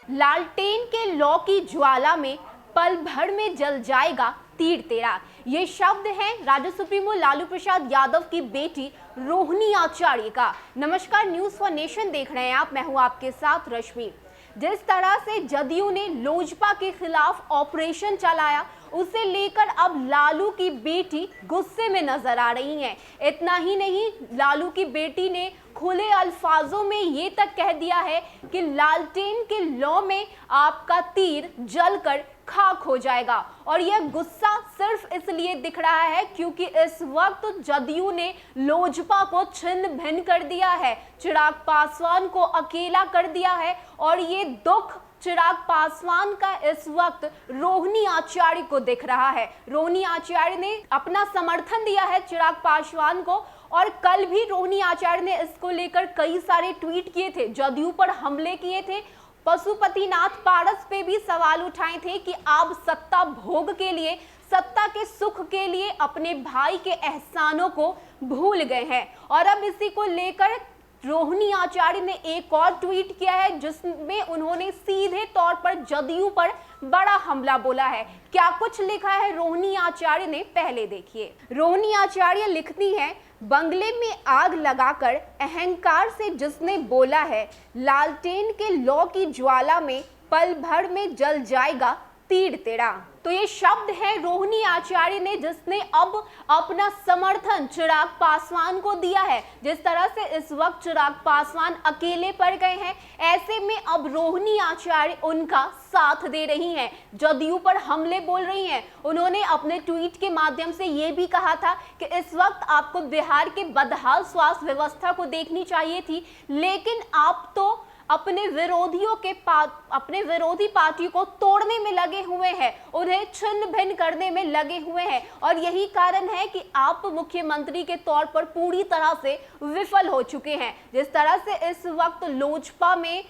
लालटेन के लौ की ज्वाला में पल भर में जल जाएगा तीर तेरा। ये शब्द हैं राज्य सुप्रीमो लालू प्रसाद यादव की बेटी रोहिणी आचार्य का। नमस्कार, न्यूज़ फॉर नेशन देख रहे हैं आप। मैं हूं आपके साथ रश्मि। जिस तरह से जदयू ने लोजपा के खिलाफ ऑपरेशन चलाया, उसे लेकर अब लालू की बेटी गुस्से में नजर आ रही हैं। इतना ही नहीं, लालू की बेटी ने खुले अल्फाजों में ये तक कह दिया है कि लालटेन के लौ में आपका तीर जलकर खाक हो जाएगा। और यह गुस्सा सिर्फ इसलिए दिख रहा है क्योंकि इस वक्त जदयू ने लोजपा को छिन्न भिन्न कर दिया है, चिराग पासवान को अकेला कर दिया है। और ये दुख चिराग पासवान का इस वक्त रोहिणी आचार्य को दिख रहा है। रोहिणी आचार्य ने अपना समर्थन दिया है चिराग पासवान को, और कल भी रोहिणी आचार्य ने इसको लेकर कई सारे ट्वीट किए थे, जदयू पर हमले किए थे, पशुपतिनाथ पारस पे भी सवाल उठाए थे कि आप सत्ता भोग के लिए, सत्ता के सुख के लिए अपने भाई के एहसानों को भूल गए हैं। और अब इसी को लेकर रोहिणी आचार्य ने एक और ट्वीट किया है जिसमें उन्होंने सीधे तौर पर जदयू पर बड़ा हमला बोला है। क्या कुछ लिखा है रोहिणी आचार्य ने, पहले देखिए। रोहिणी आचार्य लिखती हैं, बंगले में आग लगाकर अहंकार से जिसने बोला है लालटेन के लौ की ज्वाला में पल भर में जल जाएगा तीर तेरा। तो ये शब्द है रोहिणी आचार्य ने, जिसने अब अपना समर्थन चिराग पासवान को दिया है। जिस तरह से इस वक्त चिराग पासवान अकेले पड़ गए हैं, ऐसे में अब रोहिणी आचार्य उनका साथ दे रही हैं, जदयू पर हमले बोल रही हैं। उन्होंने अपने ट्वीट के माध्यम से ये भी कहा था कि इस वक्त आपको बिहार के बदहाल स्वास्थ्य व्यवस्था को देखनी चाहिए थी, लेकिन आप तो अपने विरोधी पार्टी को तोड़ने में लगे हुए हैं, उन्हें छिन्न भिन्न करने में लगे हुए हैं। और यही कारण है कि आप मुख्यमंत्री के तौर पर पूरी तरह से विफल हो चुके हैं। जिस तरह से इस वक्त लोजपा में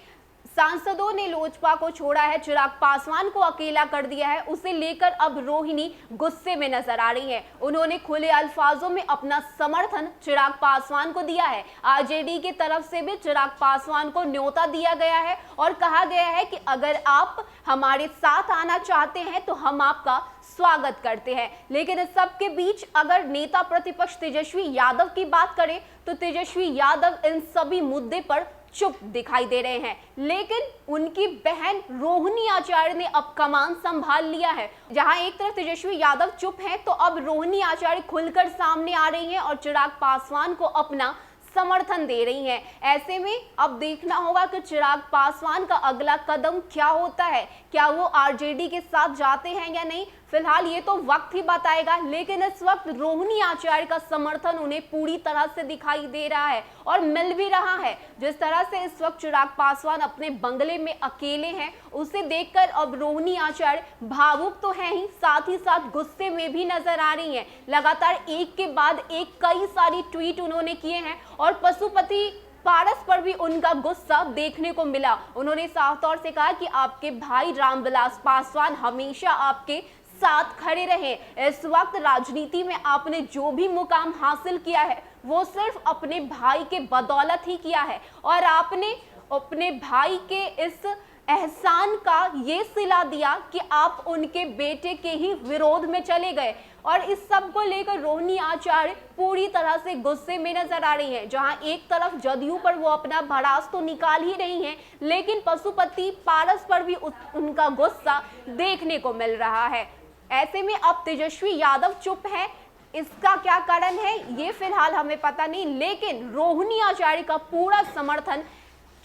सांसदों ने लोजपा को छोड़ा है, चिराग पासवान को अकेला कर दिया है, उसे लेकर अब रोहिणी गुस्से में नजर आ रही हैं। उन्होंने खुले अल्फाजों में अपना समर्थन चिराग पासवान को दिया है। आरजेडी की तरफ से भी चिराग पासवान को न्योता दिया गया है और कहा गया है कि अगर आप हमारे साथ आना चाहते हैं तो हम आपका स्वागत करते हैं। लेकिन इस सब के बीच अगर नेता प्रतिपक्ष तेजस्वी यादव की बात करें तो तेजस्वी यादव इन सभी मुद्दे पर चुप दिखाई दे रहे हैं। लेकिन उनकी बहन रोहिणी आचार्य ने अब कमान संभाल लिया है। जहां एक तरफ तेजस्वी यादव चुप हैं, तो अब रोहिणी आचार्य खुलकर सामने आ रही हैं और चिराग पासवान को अपना समर्थन दे रही हैं। ऐसे में अब देखना होगा कि चिराग पासवान का अगला कदम क्या होता है, क्या वो आरजेडी के साथ जाते हैं या नहीं, फिलहाल ये तो वक्त ही बताएगा। लेकिन इस वक्त रोहिणी आचार्य का समर्थन उन्हें पूरी तरह से दिखाई दे रहा है और मिल भी रहा है। जिस तरह से इस वक्त चिराग पासवान अपने बंगले में अकेले हैं, उसे देखकर अब रोहिणी आचार्य भावुक तो है ही, साथ ही साथ गुस्से में भी नजर आ रही हैं। लगातार एक के बाद एक कई सारी ट्वीट उन्होंने किए हैं और पशुपति पारस पर भी उनका गुस्सा देखने को मिला। उन्होंने साफ तौर से कहा कि आपके भाई रामविलास पासवान हमेशा आपके साथ खड़े रहे। इस वक्त राजनीति में आपने जो भी मुकाम हासिल किया है वो सिर्फ अपने भाई के बदौलत ही किया है, और आपने अपने भाई के इस एहसान का ये सिला दिया कि आप उनके बेटे के ही विरोध में चले गए। और इस सब को लेकर रोहिणी आचार्य पूरी तरह से गुस्से में नजर आ रही हैं। जहां एक तरफ जदयू पर वो अपना भड़ास तो निकाल ही रही हैं, लेकिन पशुपति पारस पर भी उनका गुस्सा देखने को मिल रहा है। ऐसे में अब तेजस्वी यादव चुप है, इसका क्या कारण है ये फिलहाल हमें पता नहीं, लेकिन रोहिणी आचार्य का पूरा समर्थन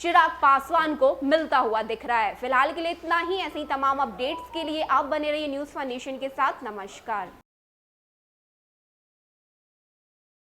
चिराग पासवान को मिलता हुआ दिख रहा है। फिलहाल के लिए इतना ही। ऐसे ही तमाम अपडेट्स के लिए आप बने रहिए न्यूज़ फॉर नेशन के साथ। नमस्कार।